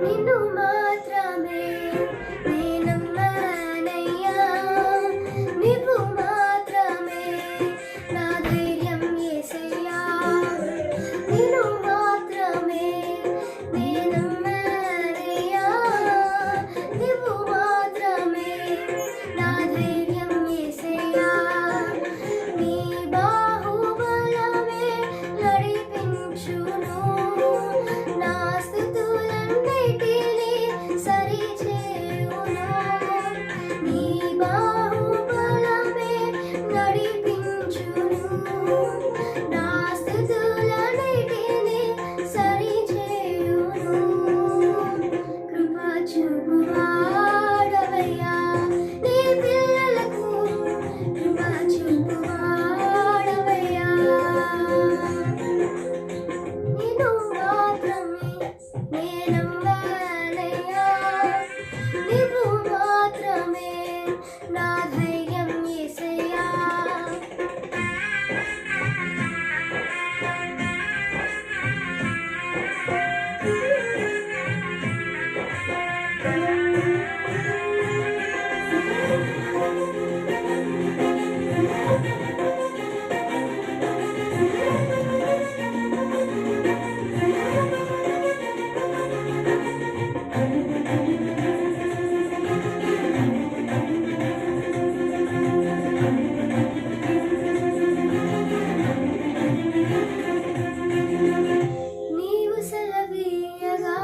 నిన్ను మాత్రమే నేనమ్మానయ్యా, నీవు మాత్రమే నా ధైర్యం యేసయ్యా. నిన్ను మాత్రమే నేనమ్మానయ్యా, నీవు మాత్రమే నా ధైర్యం యేసయ్యా. నీ బాహుబలమే నడిపించును, నా స్తుతులన్నిటినీ సరిచేయును. నీ బాహుబలమే నడిపించును, నా స్తుతులన్నిటినీ సరిచేయును. కృప చూపువాడవయ్యా నీ పిల్లలకు, కృప చూపువాడవయ్యా. నిన్ను మాత్రమే నేనమ్మానయ్యా, నీవు మాత్రమే నా ధైర్యం యేసయ్యా. నీవు సెలవీయగా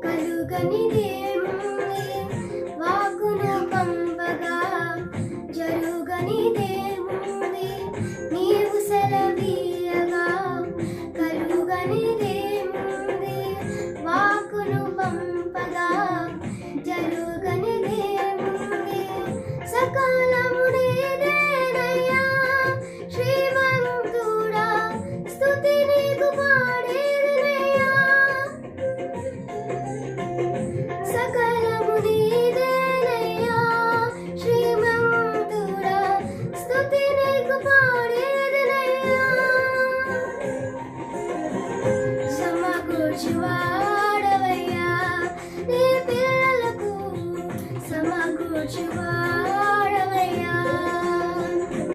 కలుగనిదేముంది, వాక్కును పంపగా జరుగనిదేముంది. నీవు సెలవీయగా కలుగనిదేముంది, వాక్కును పంపగా జరుగనిదేముంది. సకలము నీదేనయ్యా శ్రీమంతుడా, స్తుతి నీకు పాడేదనయ్యా. సకలము నీదేనయ్యా శ్రీమంతుడా, స్తుతి నీకు పాడేదనయ్యా. సమకూర్చువా